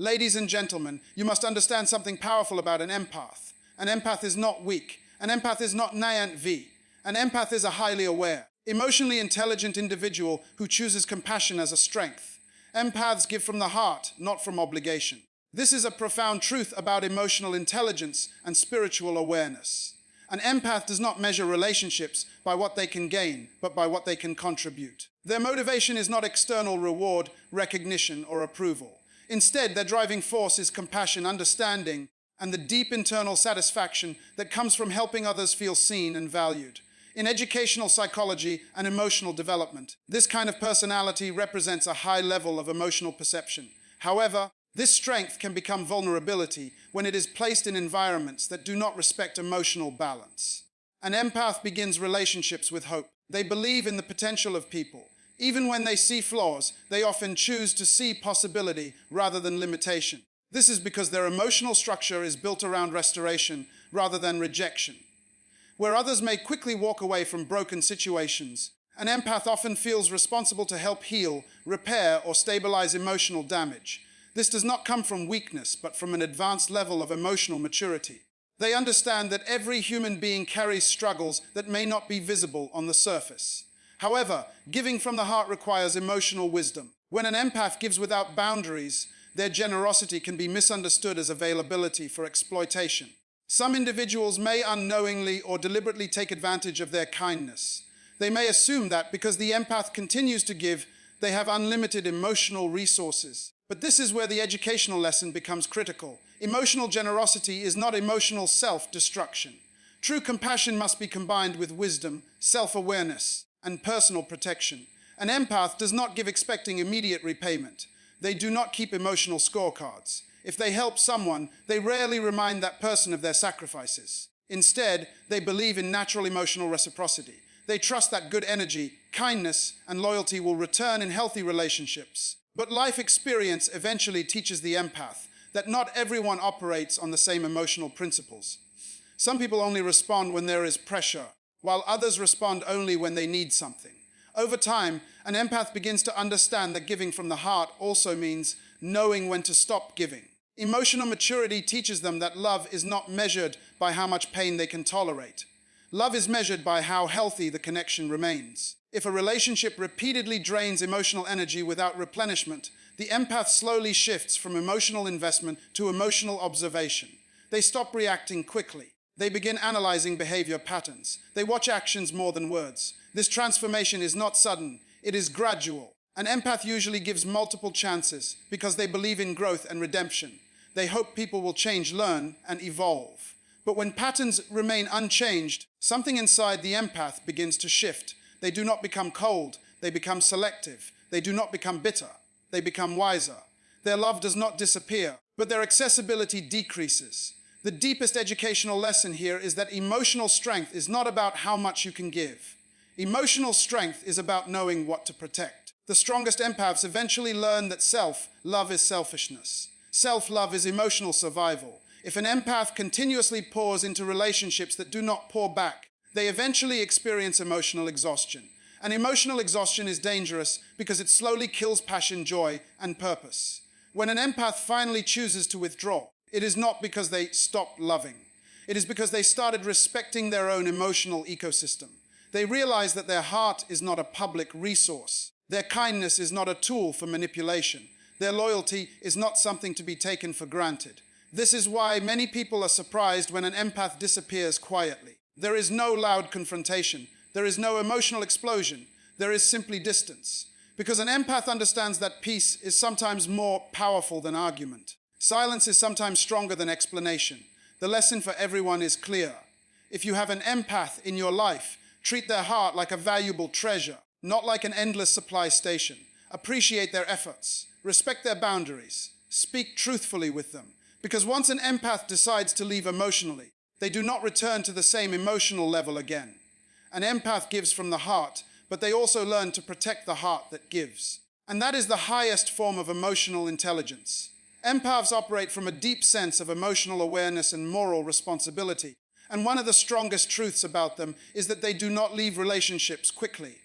Ladies and gentlemen, you must understand something powerful about an empath. An empath is not weak. An empath is not naive V. An empath is a highly aware, emotionally intelligent individual who chooses compassion as a strength. Empaths give from the heart, not from obligation. This is a profound truth about emotional intelligence and spiritual awareness. An empath does not measure relationships by what they can gain, but by what they can contribute. Their motivation is not external reward, recognition, or approval. Instead, their driving force is compassion, understanding, and the deep internal satisfaction that comes from helping others feel seen and valued. In educational psychology and emotional development, this kind of personality represents a high level of emotional perception. However, this strength can become vulnerability when it is placed in environments that do not respect emotional balance. An empath begins relationships with hope. They believe in the potential of people. Even when they see flaws, they often choose to see possibility rather than limitation. This is because their emotional structure is built around restoration rather than rejection. Where others may quickly walk away from broken situations, an empath often feels responsible to help heal, repair, or stabilize emotional damage. This does not come from weakness, but from an advanced level of emotional maturity. They understand that every human being carries struggles that may not be visible on the surface. However, giving from the heart requires emotional wisdom. When an empath gives without boundaries, their generosity can be misunderstood as availability for exploitation. Some individuals may unknowingly or deliberately take advantage of their kindness. They may assume that because the empath continues to give, they have unlimited emotional resources. But this is where the educational lesson becomes critical. Emotional generosity is not emotional self-destruction. True compassion must be combined with wisdom, self-awareness, and personal protection. An empath does not give expecting immediate repayment. They do not keep emotional scorecards. If they help someone, they rarely remind that person of their sacrifices. Instead, they believe in natural emotional reciprocity. They trust that good energy, kindness, and loyalty will return in healthy relationships. But life experience eventually teaches the empath that not everyone operates on the same emotional principles. Some people only respond when there is pressure, while others respond only when they need something. Over time, an empath begins to understand that giving from the heart also means knowing when to stop giving. Emotional maturity teaches them that love is not measured by how much pain they can tolerate. Love is measured by how healthy the connection remains. If a relationship repeatedly drains emotional energy without replenishment, the empath slowly shifts from emotional investment to emotional observation. They stop reacting quickly. They begin analyzing behavior patterns. They watch actions more than words. This transformation is not sudden, it is gradual. An empath usually gives multiple chances because they believe in growth and redemption. They hope people will change, learn, and evolve. But when patterns remain unchanged, something inside the empath begins to shift. They do not become cold, they become selective. They do not become bitter, they become wiser. Their love does not disappear, but their accessibility decreases. The deepest educational lesson here is that emotional strength is not about how much you can give. Emotional strength is about knowing what to protect. The strongest empaths eventually learn that self-love is selfishness. Self-love is emotional survival. If an empath continuously pours into relationships that do not pour back, they eventually experience emotional exhaustion. And emotional exhaustion is dangerous because it slowly kills passion, joy, and purpose. When an empath finally chooses to withdraw, it is not because they stopped loving. It is because they started respecting their own emotional ecosystem. They realize that their heart is not a public resource. Their kindness is not a tool for manipulation. Their loyalty is not something to be taken for granted. This is why many people are surprised when an empath disappears quietly. There is no loud confrontation. There is no emotional explosion. There is simply distance. Because an empath understands that peace is sometimes more powerful than argument. Silence is sometimes stronger than explanation. The lesson for everyone is clear. If you have an empath in your life, treat their heart like a valuable treasure, not like an endless supply station. Appreciate their efforts. Respect their boundaries. Speak truthfully with them. Because once an empath decides to leave emotionally, they do not return to the same emotional level again. An empath gives from the heart, but they also learn to protect the heart that gives. And that is the highest form of emotional intelligence. Empaths operate from a deep sense of emotional awareness and moral responsibility. And one of the strongest truths about them is that they do not leave relationships quickly.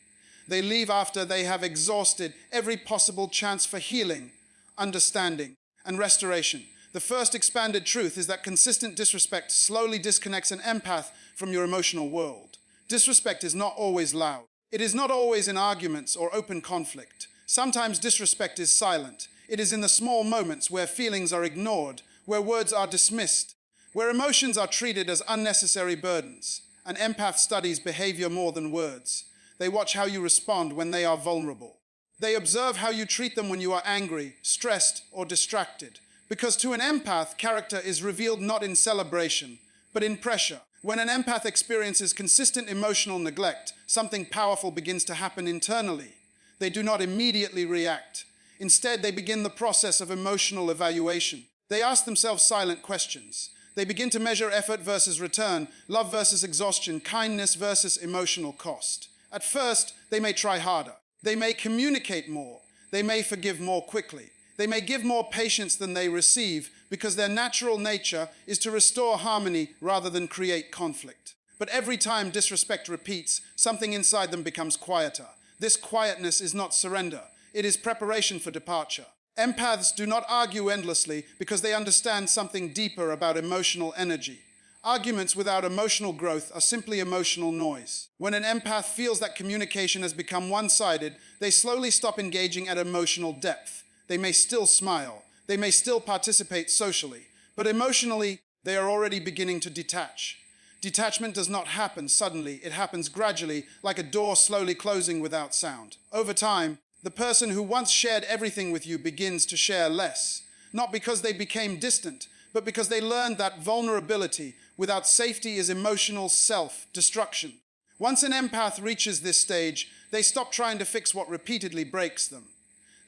They leave after they have exhausted every possible chance for healing, understanding, and restoration. The first expanded truth is that consistent disrespect slowly disconnects an empath from your emotional world. Disrespect is not always loud. It is not always in arguments or open conflict. Sometimes disrespect is silent. It is in the small moments where feelings are ignored, where words are dismissed, where emotions are treated as unnecessary burdens. An empath studies behavior more than words. They watch how you respond when they are vulnerable. They observe how you treat them when you are angry, stressed, or distracted. Because to an empath, character is revealed not in celebration, but in pressure. When an empath experiences consistent emotional neglect, something powerful begins to happen internally. They do not immediately react. Instead, they begin the process of emotional evaluation. They ask themselves silent questions. They begin to measure effort versus return, love versus exhaustion, kindness versus emotional cost. At first, they may try harder. They may communicate more. They may forgive more quickly. They may give more patience than they receive because their natural nature is to restore harmony rather than create conflict. But every time disrespect repeats, something inside them becomes quieter. This quietness is not surrender. It is preparation for departure. Empaths do not argue endlessly because they understand something deeper about emotional energy. Arguments without emotional growth are simply emotional noise. When an empath feels that communication has become one-sided, they slowly stop engaging at emotional depth. They may still smile. They may still participate socially. But emotionally, they are already beginning to detach. Detachment does not happen suddenly. It happens gradually, like a door slowly closing without sound. Over time, the person who once shared everything with you begins to share less. Not because they became distant, but because they learned that vulnerability without safety is emotional self-destruction. Once an empath reaches this stage, they stop trying to fix what repeatedly breaks them.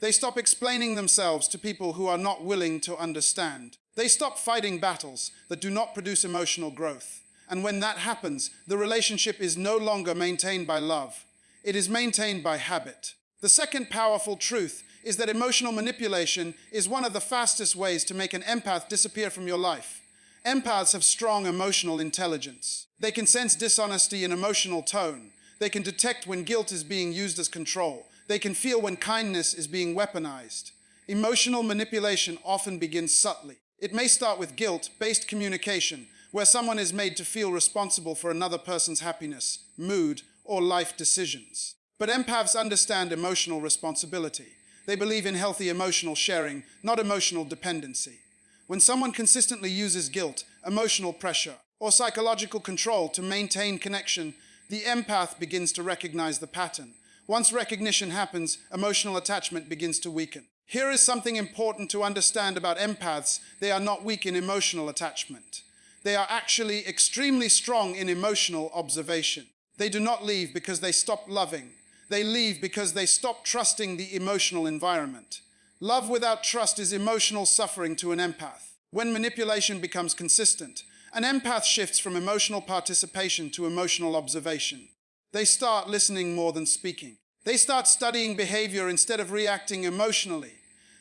They stop explaining themselves to people who are not willing to understand. They stop fighting battles that do not produce emotional growth. And when that happens, the relationship is no longer maintained by love. It is maintained by habit. The second powerful truth is that emotional manipulation is one of the fastest ways to make an empath disappear from your life. Empaths have strong emotional intelligence. They can sense dishonesty in emotional tone. They can detect when guilt is being used as control. They can feel when kindness is being weaponized. Emotional manipulation often begins subtly. It may start with guilt-based communication, where someone is made to feel responsible for another person's happiness, mood, or life decisions. But empaths understand emotional responsibility. They believe in healthy emotional sharing, not emotional dependency. When someone consistently uses guilt, emotional pressure, or psychological control to maintain connection, the empath begins to recognize the pattern. Once recognition happens, emotional attachment begins to weaken. Here is something important to understand about empaths. They are not weak in emotional attachment. They are actually extremely strong in emotional observation. They do not leave because they stop loving. They leave because they stop trusting the emotional environment. Love without trust is emotional suffering to an empath. When manipulation becomes consistent, an empath shifts from emotional participation to emotional observation. They start listening more than speaking. They start studying behavior instead of reacting emotionally.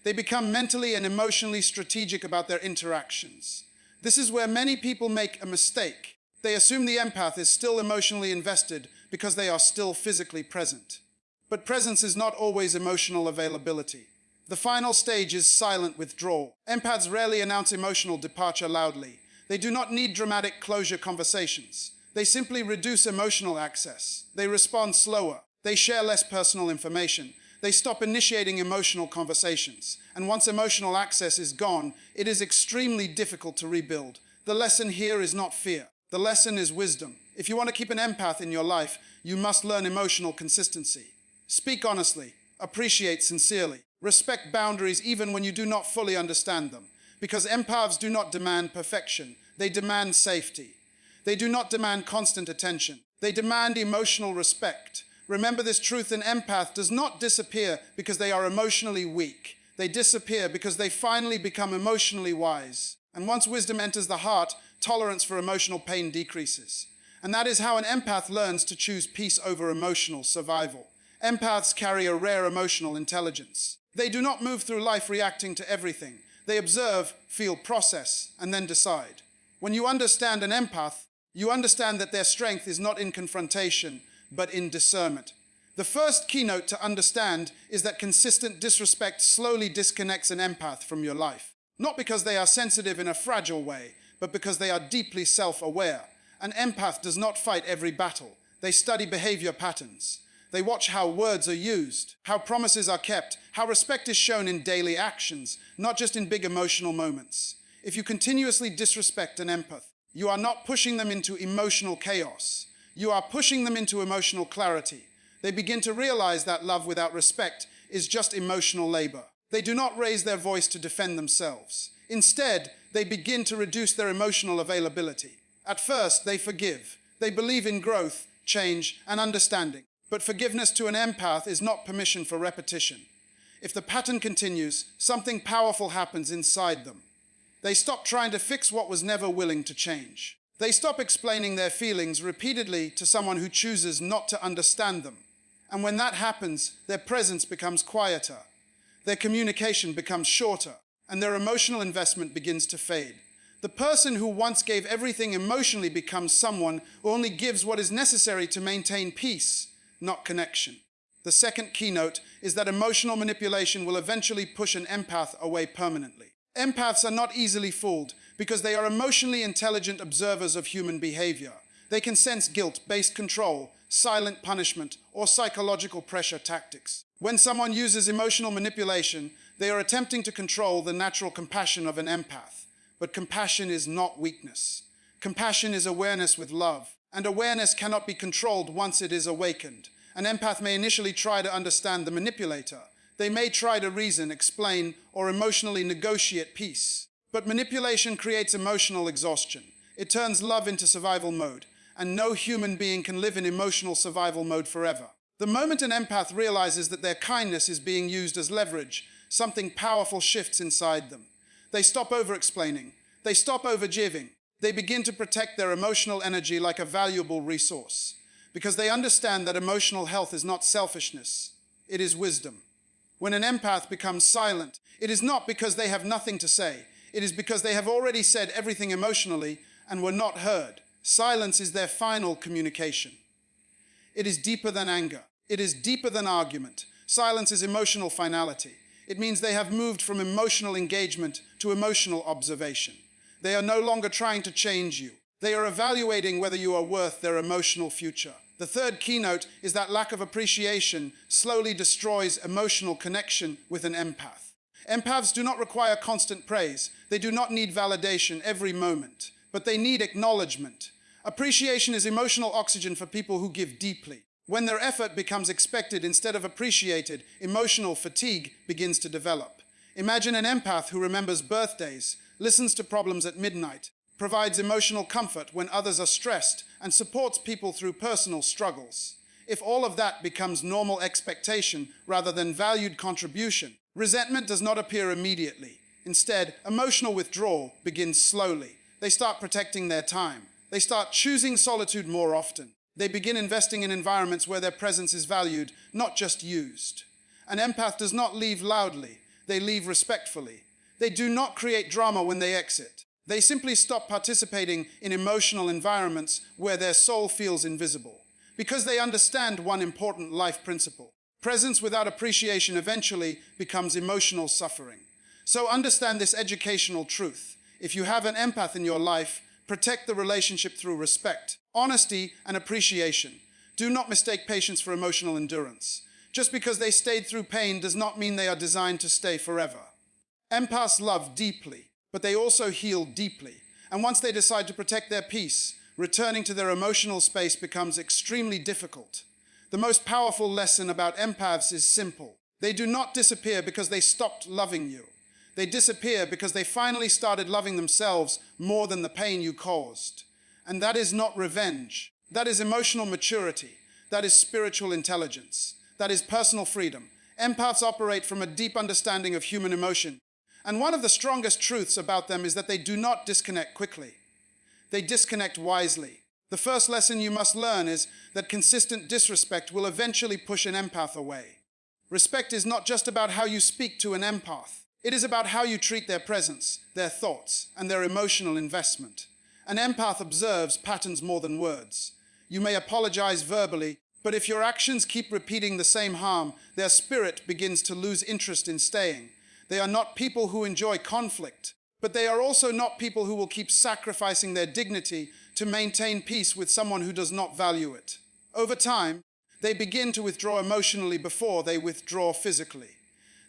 They become mentally and emotionally strategic about their interactions. This is where many people make a mistake. They assume the empath is still emotionally invested because they are still physically present. But presence is not always emotional availability. The final stage is silent withdrawal. Empaths rarely announce emotional departure loudly. They do not need dramatic closure conversations. They simply reduce emotional access. They respond slower. They share less personal information. They stop initiating emotional conversations. And once emotional access is gone, it is extremely difficult to rebuild. The lesson here is not fear. The lesson is wisdom. If you want to keep an empath in your life, you must learn emotional consistency. Speak honestly. Appreciate sincerely. Respect boundaries even when you do not fully understand them. Because empaths do not demand perfection. They demand safety. They do not demand constant attention. They demand emotional respect. Remember this truth: an empath does not disappear because they are emotionally weak. They disappear because they finally become emotionally wise. And once wisdom enters the heart, tolerance for emotional pain decreases. And that is how an empath learns to choose peace over emotional survival. Empaths carry a rare emotional intelligence. They do not move through life reacting to everything. They observe, feel, process, and then decide. When you understand an empath, you understand that their strength is not in confrontation, but in discernment. The first keynote to understand is that consistent disrespect slowly disconnects an empath from your life. Not because they are sensitive in a fragile way, but because they are deeply self-aware. An empath does not fight every battle. They study behavior patterns. They watch how words are used, how promises are kept, how respect is shown in daily actions, not just in big emotional moments. If you continuously disrespect an empath, you are not pushing them into emotional chaos. You are pushing them into emotional clarity. They begin to realize that love without respect is just emotional labor. They do not raise their voice to defend themselves. Instead, they begin to reduce their emotional availability. At first, they forgive. They believe in growth, change, and understanding. But forgiveness to an empath is not permission for repetition. If the pattern continues, something powerful happens inside them. They stop trying to fix what was never willing to change. They stop explaining their feelings repeatedly to someone who chooses not to understand them. And when that happens, their presence becomes quieter, their communication becomes shorter, and their emotional investment begins to fade. The person who once gave everything emotionally becomes someone who only gives what is necessary to maintain peace, not connection. The second keynote is that emotional manipulation will eventually push an empath away permanently. Empaths are not easily fooled because they are emotionally intelligent observers of human behavior. They can sense guilt-based control, silent punishment, or psychological pressure tactics. When someone uses emotional manipulation, they are attempting to control the natural compassion of an empath. But compassion is not weakness. Compassion is awareness with love, and awareness cannot be controlled once it is awakened. An empath may initially try to understand the manipulator. They may try to reason, explain, or emotionally negotiate peace. But manipulation creates emotional exhaustion. It turns love into survival mode, and no human being can live in emotional survival mode forever. The moment an empath realizes that their kindness is being used as leverage, something powerful shifts inside them. They stop over-explaining. They stop over-giving. They begin to protect their emotional energy like a valuable resource, because they understand that emotional health is not selfishness, it is wisdom. When an empath becomes silent, it is not because they have nothing to say. It is because they have already said everything emotionally and were not heard. Silence is their final communication. It is deeper than anger. It is deeper than argument. Silence is emotional finality. It means they have moved from emotional engagement to emotional observation. They are no longer trying to change you. They are evaluating whether you are worth their emotional future. The third keynote is that lack of appreciation slowly destroys emotional connection with an empath. Empaths do not require constant praise. They do not need validation every moment, but they need acknowledgement. Appreciation is emotional oxygen for people who give deeply. When their effort becomes expected instead of appreciated, emotional fatigue begins to develop. Imagine an empath who remembers birthdays, listens to problems at midnight, provides emotional comfort when others are stressed, and supports people through personal struggles. If all of that becomes normal expectation rather than valued contribution, resentment does not appear immediately. Instead, emotional withdrawal begins slowly. They start protecting their time. They start choosing solitude more often. They begin investing in environments where their presence is valued, not just used. An empath does not leave loudly. They leave respectfully. They do not create drama when they exit. They simply stop participating in emotional environments where their soul feels invisible, because they understand one important life principle. Presence without appreciation eventually becomes emotional suffering. So understand this educational truth. If you have an empath in your life, protect the relationship through respect, honesty, and appreciation. Do not mistake patience for emotional endurance. Just because they stayed through pain does not mean they are designed to stay forever. Empaths love deeply, but they also heal deeply. And once they decide to protect their peace, returning to their emotional space becomes extremely difficult. The most powerful lesson about empaths is simple. They do not disappear because they stopped loving you. They disappear because they finally started loving themselves more than the pain you caused. And that is not revenge. That is emotional maturity. That is spiritual intelligence. That is personal freedom. Empaths operate from a deep understanding of human emotion. And one of the strongest truths about them is that they do not disconnect quickly. They disconnect wisely. The first lesson you must learn is that consistent disrespect will eventually push an empath away. Respect is not just about how you speak to an empath. It is about how you treat their presence, their thoughts, and their emotional investment. An empath observes patterns more than words. You may apologize verbally, but if your actions keep repeating the same harm, their spirit begins to lose interest in staying. They are not people who enjoy conflict, but they are also not people who will keep sacrificing their dignity to maintain peace with someone who does not value it. Over time, they begin to withdraw emotionally before they withdraw physically.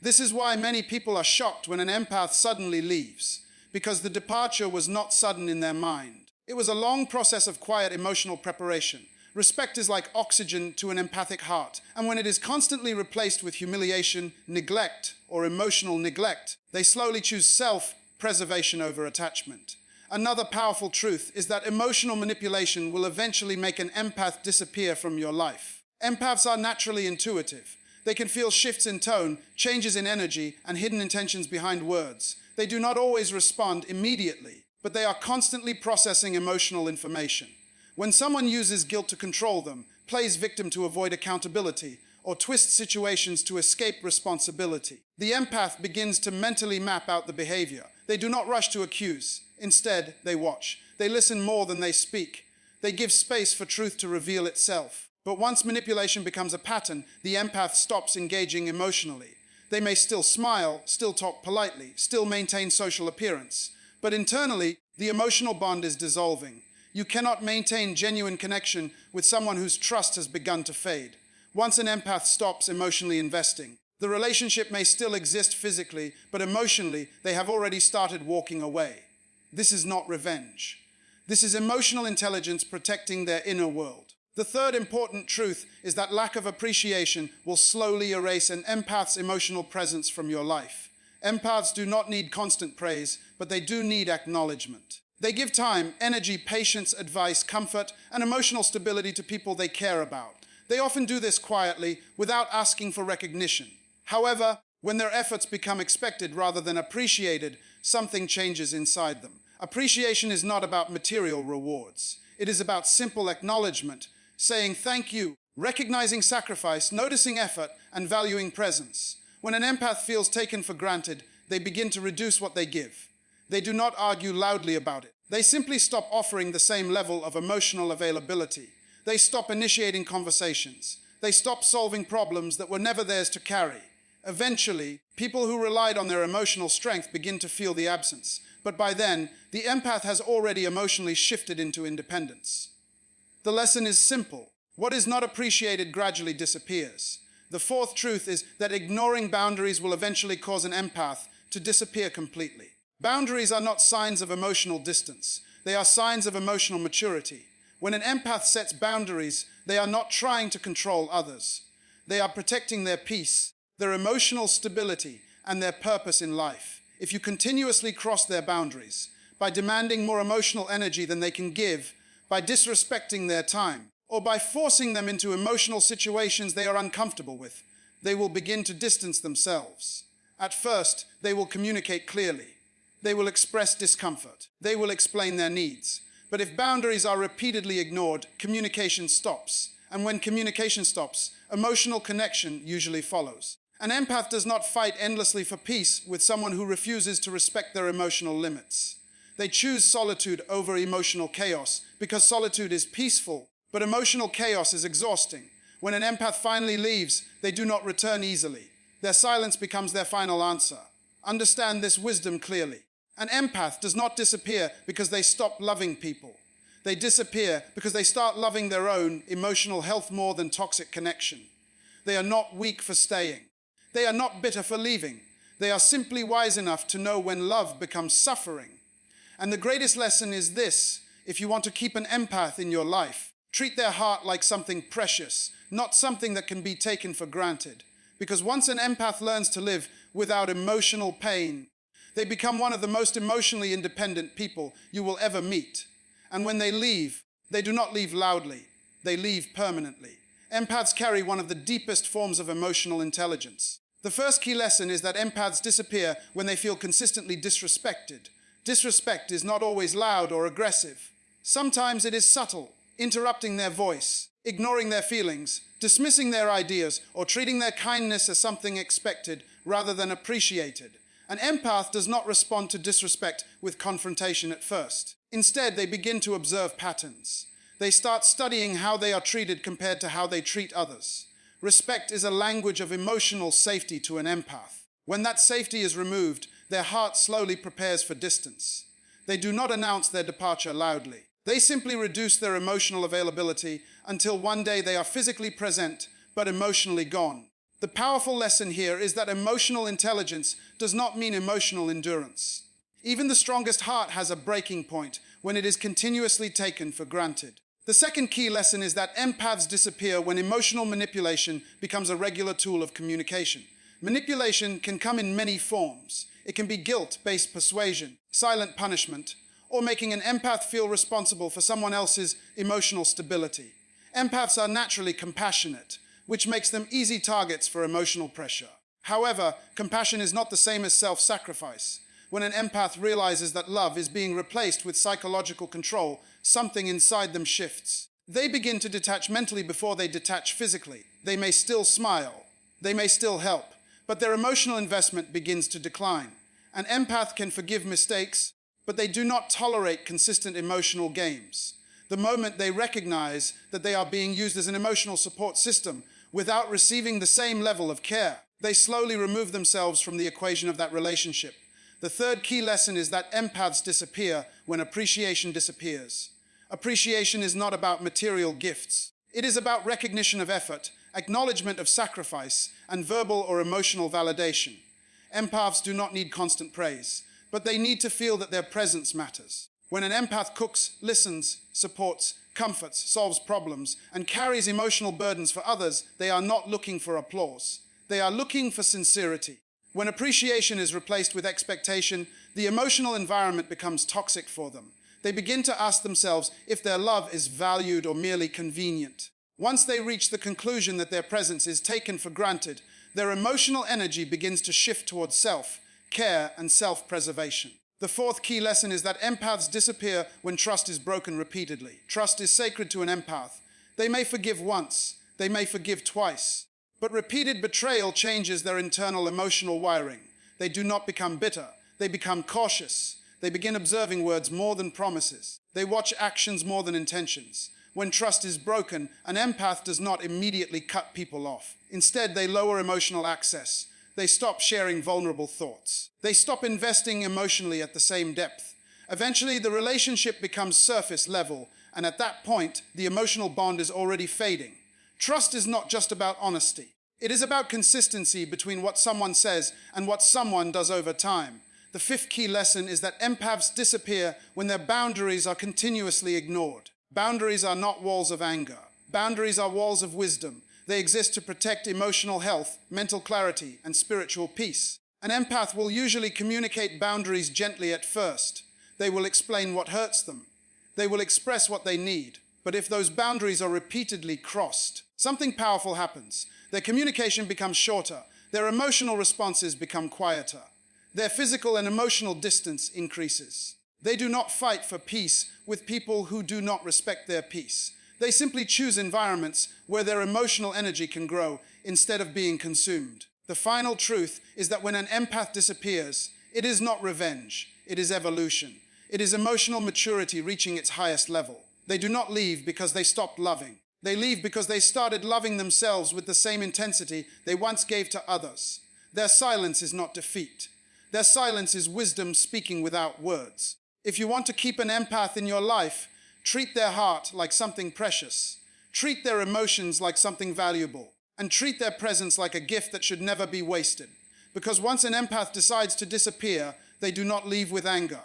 This is why many people are shocked when an empath suddenly leaves, because the departure was not sudden in their mind. It was a long process of quiet emotional preparation. Respect is like oxygen to an empathic heart, and when it is constantly replaced with humiliation, neglect, or emotional neglect, they slowly choose self-preservation over attachment. Another powerful truth is that emotional manipulation will eventually make an empath disappear from your life. Empaths are naturally intuitive. They can feel shifts in tone, changes in energy, and hidden intentions behind words. They do not always respond immediately, but they are constantly processing emotional information. When someone uses guilt to control them, plays victim to avoid accountability, or twists situations to escape responsibility, the empath begins to mentally map out the behavior. They do not rush to accuse. Instead, they watch. They listen more than they speak. They give space for truth to reveal itself. But once manipulation becomes a pattern, the empath stops engaging emotionally. They may still smile, still talk politely, still maintain social appearance. But internally, the emotional bond is dissolving. You cannot maintain genuine connection with someone whose trust has begun to fade. Once an empath stops emotionally investing, the relationship may still exist physically, but emotionally, they have already started walking away. This is not revenge. This is emotional intelligence protecting their inner world. The third important truth is that lack of appreciation will slowly erase an empath's emotional presence from your life. Empaths do not need constant praise, but they do need acknowledgement. They give time, energy, patience, advice, comfort, and emotional stability to people they care about. They often do this quietly, without asking for recognition. However, when their efforts become expected rather than appreciated, something changes inside them. Appreciation is not about material rewards. It is about simple acknowledgement, saying thank you, recognizing sacrifice, noticing effort, and valuing presence. When an empath feels taken for granted, they begin to reduce what they give. They do not argue loudly about it. They simply stop offering the same level of emotional availability. They stop initiating conversations. They stop solving problems that were never theirs to carry. Eventually, people who relied on their emotional strength begin to feel the absence. But by then, the empath has already emotionally shifted into independence. The lesson is simple. What is not appreciated gradually disappears. The fourth truth is that ignoring boundaries will eventually cause an empath to disappear completely. Boundaries are not signs of emotional distance. They are signs of emotional maturity. When an empath sets boundaries, they are not trying to control others. They are protecting their peace, their emotional stability, and their purpose in life. If you continuously cross their boundaries, by demanding more emotional energy than they can give, by disrespecting their time, or by forcing them into emotional situations they are uncomfortable with, they will begin to distance themselves. At first, they will communicate clearly. They will express discomfort. They will explain their needs. But if boundaries are repeatedly ignored, communication stops. And when communication stops, emotional connection usually follows. An empath does not fight endlessly for peace with someone who refuses to respect their emotional limits. They choose solitude over emotional chaos because solitude is peaceful, but emotional chaos is exhausting. When an empath finally leaves, they do not return easily. Their silence becomes their final answer. Understand this wisdom clearly. An empath does not disappear because they stop loving people. They disappear because they start loving their own emotional health more than toxic connection. They are not weak for staying. They are not bitter for leaving. They are simply wise enough to know when love becomes suffering. And the greatest lesson is this: if you want to keep an empath in your life, treat their heart like something precious, not something that can be taken for granted. Because once an empath learns to live without emotional pain, they become one of the most emotionally independent people you will ever meet. And when they leave, they do not leave loudly. They leave permanently. Empaths carry one of the deepest forms of emotional intelligence. The first key lesson is that empaths disappear when they feel consistently disrespected. Disrespect is not always loud or aggressive. Sometimes it is subtle, interrupting their voice, ignoring their feelings, dismissing their ideas, or treating their kindness as something expected rather than appreciated. An empath does not respond to disrespect with confrontation at first. Instead, they begin to observe patterns. They start studying how they are treated compared to how they treat others. Respect is a language of emotional safety to an empath. When that safety is removed, their heart slowly prepares for distance. They do not announce their departure loudly. They simply reduce their emotional availability until one day they are physically present, but emotionally gone. The powerful lesson here is that emotional intelligence does not mean emotional endurance. Even the strongest heart has a breaking point when it is continuously taken for granted. The second key lesson is that empaths disappear when emotional manipulation becomes a regular tool of communication. Manipulation can come in many forms. It can be guilt-based persuasion, silent punishment, or making an empath feel responsible for someone else's emotional stability. Empaths are naturally compassionate, which makes them easy targets for emotional pressure. However, compassion is not the same as self-sacrifice. When an empath realizes that love is being replaced with psychological control, something inside them shifts. They begin to detach mentally before they detach physically. They may still smile. They may still help. But their emotional investment begins to decline. An empath can forgive mistakes, but they do not tolerate consistent emotional games. The moment they recognize that they are being used as an emotional support system without receiving the same level of care, they slowly remove themselves from the equation of that relationship. The third key lesson is that empaths disappear when appreciation disappears. Appreciation is not about material gifts. It is about recognition of effort, acknowledgement of sacrifice, and verbal or emotional validation. Empaths do not need constant praise, but they need to feel that their presence matters. When an empath cooks, listens, supports, comforts, solves problems, and carries emotional burdens for others, they are not looking for applause. They are looking for sincerity. When appreciation is replaced with expectation, the emotional environment becomes toxic for them. They begin to ask themselves if their love is valued or merely convenient. Once they reach the conclusion that their presence is taken for granted, their emotional energy begins to shift towards self, care, and self-preservation. The fourth key lesson is that empaths disappear when trust is broken repeatedly. Trust is sacred to an empath. They may forgive once, they may forgive twice, but repeated betrayal changes their internal emotional wiring. They do not become bitter, they become cautious. They begin observing words more than promises. They watch actions more than intentions. When trust is broken, an empath does not immediately cut people off. Instead, they lower emotional access. They stop sharing vulnerable thoughts. They stop investing emotionally at the same depth. Eventually, the relationship becomes surface level, and at that point, the emotional bond is already fading. Trust is not just about honesty. It is about consistency between what someone says and what someone does over time. The fifth key lesson is that empaths disappear when their boundaries are continuously ignored. Boundaries are not walls of anger. Boundaries are walls of wisdom. They exist to protect emotional health, mental clarity, and spiritual peace. An empath will usually communicate boundaries gently at first. They will explain what hurts them. They will express what they need. But if those boundaries are repeatedly crossed, something powerful happens. Their communication becomes shorter. Their emotional responses become quieter. Their physical and emotional distance increases. They do not fight for peace with people who do not respect their peace. They simply choose environments where their emotional energy can grow instead of being consumed. The final truth is that when an empath disappears, it is not revenge, it is evolution. It is emotional maturity reaching its highest level. They do not leave because they stopped loving. They leave because they started loving themselves with the same intensity they once gave to others. Their silence is not defeat. Their silence is wisdom speaking without words. If you want to keep an empath in your life, treat their heart like something precious. Treat their emotions like something valuable. And treat their presence like a gift that should never be wasted. Because once an empath decides to disappear, they do not leave with anger.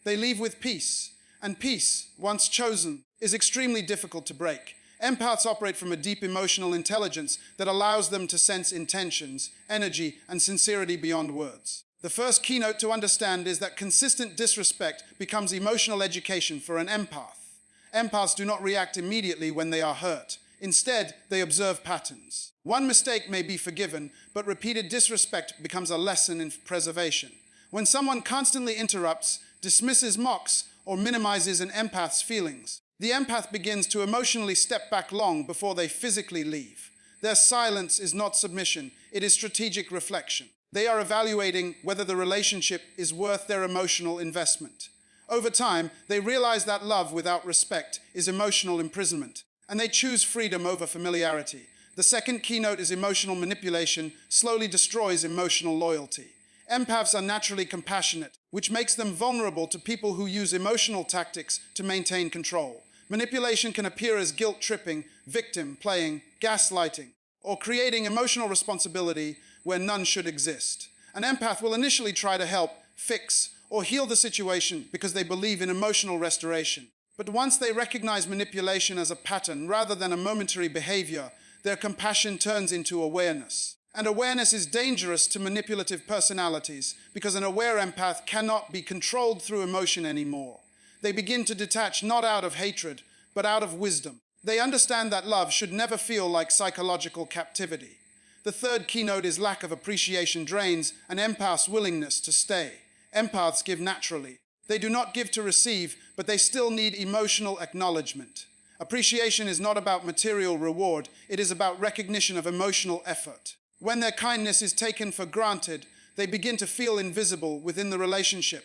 They leave with peace. And peace, once chosen, is extremely difficult to break. Empaths operate from a deep emotional intelligence that allows them to sense intentions, energy, and sincerity beyond words. The first keynote to understand is that consistent disrespect becomes emotional education for an empath. Empaths do not react immediately when they are hurt. Instead, they observe patterns. One mistake may be forgiven, but repeated disrespect becomes a lesson in preservation. When someone constantly interrupts, dismisses, mocks, or minimizes an empath's feelings, the empath begins to emotionally step back long before they physically leave. Their silence is not submission, it is strategic reflection. They are evaluating whether the relationship is worth their emotional investment. Over time, they realize that love without respect is emotional imprisonment, and they choose freedom over familiarity. The second keynote is emotional manipulation slowly destroys emotional loyalty. Empaths are naturally compassionate, which makes them vulnerable to people who use emotional tactics to maintain control. Manipulation can appear as guilt-tripping, victim playing, gaslighting, or creating emotional responsibility where none should exist. An empath will initially try to help, fix, or heal the situation because they believe in emotional restoration. But once they recognize manipulation as a pattern rather than a momentary behavior, their compassion turns into awareness. And awareness is dangerous to manipulative personalities because an aware empath cannot be controlled through emotion anymore. They begin to detach not out of hatred, but out of wisdom. They understand that love should never feel like psychological captivity. The third keynote is lack of appreciation drains an empath's willingness to stay. Empaths give naturally. They do not give to receive, but they still need emotional acknowledgement. Appreciation is not about material reward, it is about recognition of emotional effort. When their kindness is taken for granted, they begin to feel invisible within the relationship.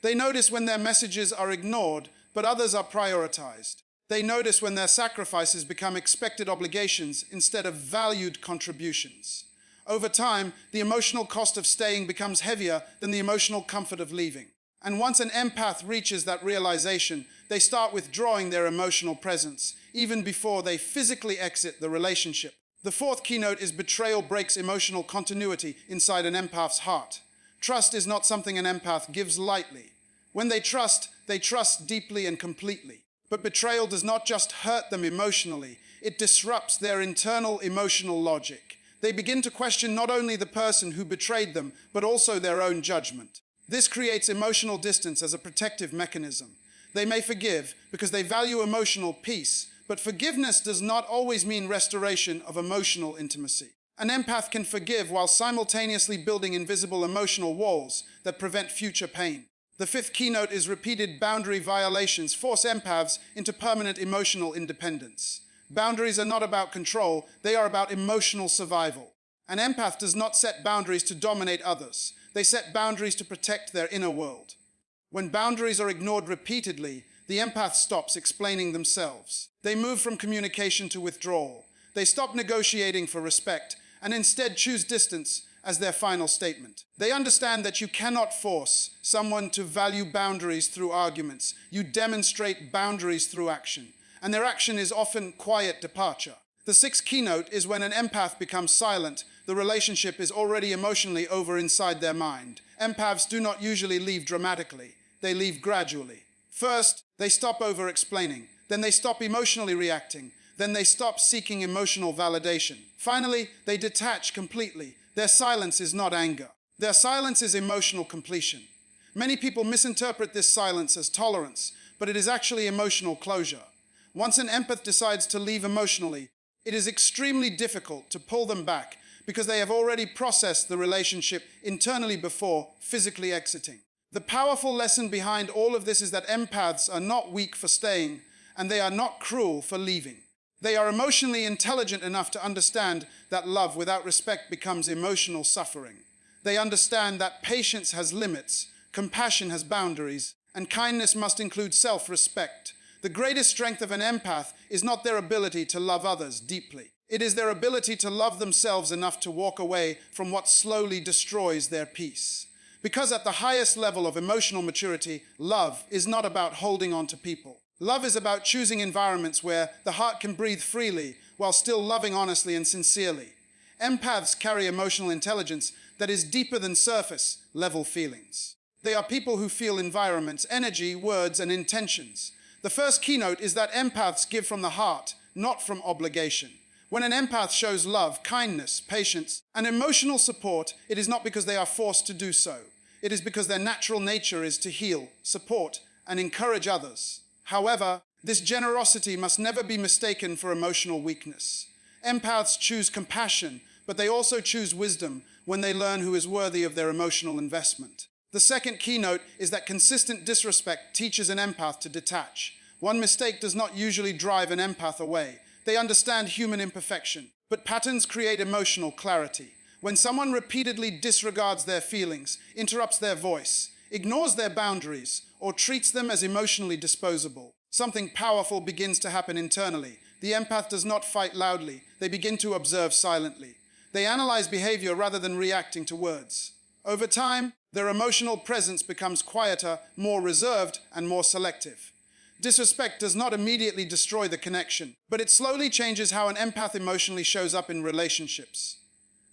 They notice when their messages are ignored, but others are prioritized. They notice when their sacrifices become expected obligations instead of valued contributions. Over time, the emotional cost of staying becomes heavier than the emotional comfort of leaving. And once an empath reaches that realization, they start withdrawing their emotional presence, even before they physically exit the relationship. The fourth keynote is betrayal breaks emotional continuity inside an empath's heart. Trust is not something an empath gives lightly. When they trust deeply and completely. But betrayal does not just hurt them emotionally, it disrupts their internal emotional logic. They begin to question not only the person who betrayed them, but also their own judgment. This creates emotional distance as a protective mechanism. They may forgive because they value emotional peace, but forgiveness does not always mean restoration of emotional intimacy. An empath can forgive while simultaneously building invisible emotional walls that prevent future pain. The fifth keynote is repeated boundary violations force empaths into permanent emotional independence. Boundaries are not about control, they are about emotional survival. An empath does not set boundaries to dominate others. They set boundaries to protect their inner world. When boundaries are ignored repeatedly, the empath stops explaining themselves. They move from communication to withdrawal. They stop negotiating for respect and instead choose distance as their final statement. They understand that you cannot force someone to value boundaries through arguments. You demonstrate boundaries through action, and their action is often quiet departure. The sixth keynote is when an empath becomes silent, the relationship is already emotionally over inside their mind. Empaths do not usually leave dramatically, they leave gradually. First, they stop over-explaining, then they stop emotionally reacting, then they stop seeking emotional validation. Finally, they detach completely. Their silence is not anger. Their silence is emotional completion. Many people misinterpret this silence as tolerance, but it is actually emotional closure. Once an empath decides to leave emotionally, it is extremely difficult to pull them back because they have already processed the relationship internally before physically exiting. The powerful lesson behind all of this is that empaths are not weak for staying, and they are not cruel for leaving. They are emotionally intelligent enough to understand that love without respect becomes emotional suffering. They understand that patience has limits, compassion has boundaries, and kindness must include self-respect. The greatest strength of an empath is not their ability to love others deeply. It is their ability to love themselves enough to walk away from what slowly destroys their peace. Because at the highest level of emotional maturity, love is not about holding on to people. Love is about choosing environments where the heart can breathe freely while still loving honestly and sincerely. Empaths carry emotional intelligence that is deeper than surface-level feelings. They are people who feel environments, energy, words, and intentions. The first keynote is that empaths give from the heart, not from obligation. When an empath shows love, kindness, patience, and emotional support, it is not because they are forced to do so. It is because their natural nature is to heal, support, and encourage others. However, this generosity must never be mistaken for emotional weakness. Empaths choose compassion, but they also choose wisdom when they learn who is worthy of their emotional investment. The second keynote is that consistent disrespect teaches an empath to detach. One mistake does not usually drive an empath away. They understand human imperfection, but patterns create emotional clarity. When someone repeatedly disregards their feelings, interrupts their voice, ignores their boundaries, or treats them as emotionally disposable, something powerful begins to happen internally. the empath does not fight loudly. They begin to observe silently. They analyze behavior rather than reacting to words. Over time, their emotional presence becomes quieter, more reserved, and more selective. Disrespect does not immediately destroy the connection, but it slowly changes how an empath emotionally shows up in relationships.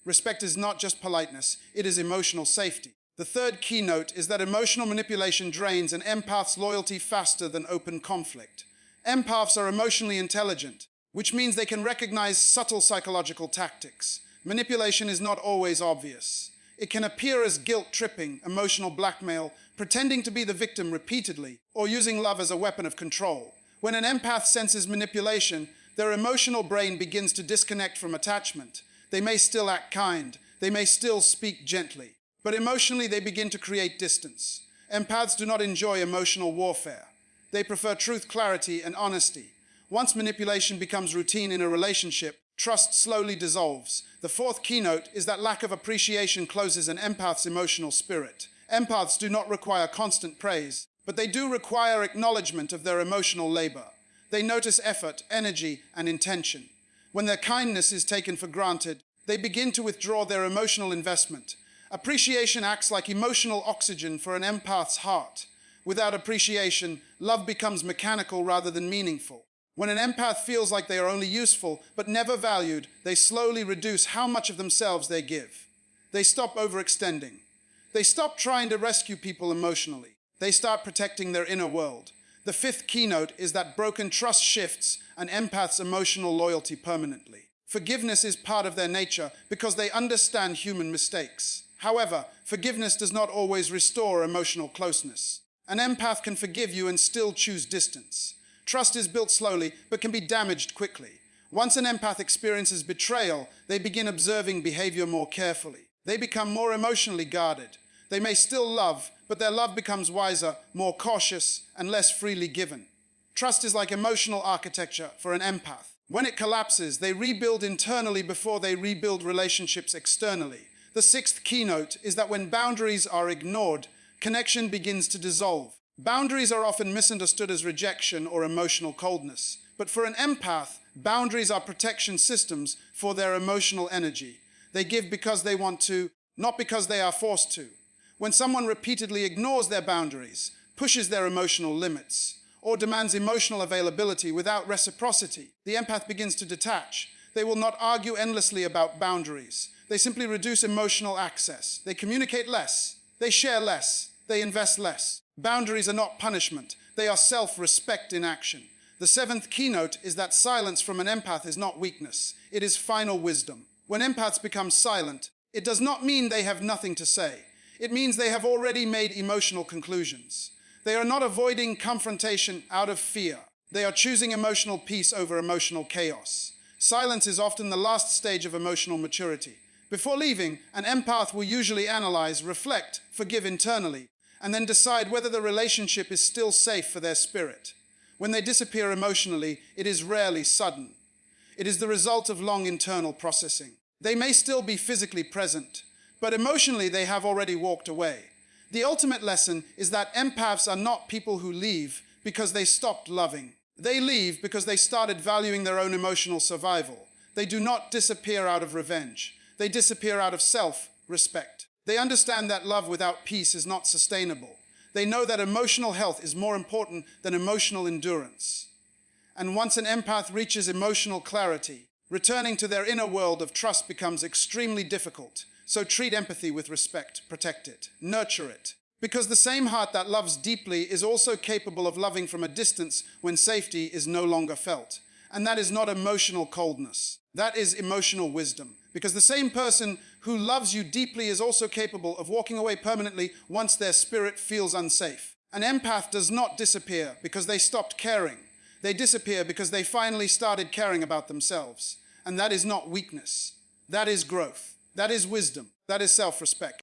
Respect is not just politeness, it is emotional safety. The third keynote is that emotional manipulation drains an empath's loyalty faster than open conflict. Empaths are emotionally intelligent, which means they can recognize subtle psychological tactics. Manipulation is not always obvious. It can appear as guilt-tripping, emotional blackmail, pretending to be the victim repeatedly, or using love as a weapon of control. When an empath senses manipulation, their emotional brain begins to disconnect from attachment. They may still act kind, they may still speak gently, but emotionally they begin to create distance. Empaths do not enjoy emotional warfare. They prefer truth, clarity, and honesty. Once manipulation becomes routine in a relationship, trust slowly dissolves. The fourth keynote is that lack of appreciation closes an empath's emotional spirit. Empaths do not require constant praise, but they do require acknowledgement of their emotional labor. They notice effort, energy, and intention. When their kindness is taken for granted, they begin to withdraw their emotional investment. Appreciation acts like emotional oxygen for an empath's heart. Without appreciation, love becomes mechanical rather than meaningful. When an empath feels like they are only useful but never valued, they slowly reduce how much of themselves they give. They stop overextending. They stop trying to rescue people emotionally. They start protecting their inner world. The fifth keynote is that broken trust shifts an empath's emotional loyalty permanently. Forgiveness is part of their nature because they understand human mistakes. However, forgiveness does not always restore emotional closeness. An empath can forgive you and still choose distance. Trust is built slowly, but can be damaged quickly. Once an empath experiences betrayal, they begin observing behavior more carefully. They become more emotionally guarded. They may still love, but their love becomes wiser, more cautious, and less freely given. Trust is like emotional architecture for an empath. When it collapses, they rebuild internally before they rebuild relationships externally. The sixth keynote is that when boundaries are ignored, connection begins to dissolve. Boundaries are often misunderstood as rejection or emotional coldness. But for an empath, boundaries are protection systems for their emotional energy. They give because they want to, not because they are forced to. When someone repeatedly ignores their boundaries, pushes their emotional limits, or demands emotional availability without reciprocity, the empath begins to detach. They will not argue endlessly about boundaries. They simply reduce emotional access. They communicate less. They share less. They invest less. Boundaries are not punishment. They are self-respect in action. The seventh keynote is that silence from an empath is not weakness. It is final wisdom. When empaths become silent, it does not mean they have nothing to say. It means they have already made emotional conclusions. They are not avoiding confrontation out of fear. They are choosing emotional peace over emotional chaos. Silence is often the last stage of emotional maturity. Before leaving, an empath will usually analyze, reflect, forgive internally, and then decide whether the relationship is still safe for their spirit. When they disappear emotionally, it is rarely sudden. It is the result of long internal processing. They may still be physically present, but emotionally they have already walked away. The ultimate lesson is that empaths are not people who leave because they stopped loving. They leave because they started valuing their own emotional survival. They do not disappear out of revenge. They disappear out of self-respect. They understand that love without peace is not sustainable. They know that emotional health is more important than emotional endurance. And once an empath reaches emotional clarity, returning to their inner world of trust becomes extremely difficult. So treat empathy with respect, protect it, nurture it. Because the same heart that loves deeply is also capable of loving from a distance when safety is no longer felt. And that is not emotional coldness. That is emotional wisdom. Because the same person who loves you deeply is also capable of walking away permanently once their spirit feels unsafe. An empath does not disappear because they stopped caring. They disappear because they finally started caring about themselves. And that is not weakness. That is growth. That is wisdom. That is self-respect.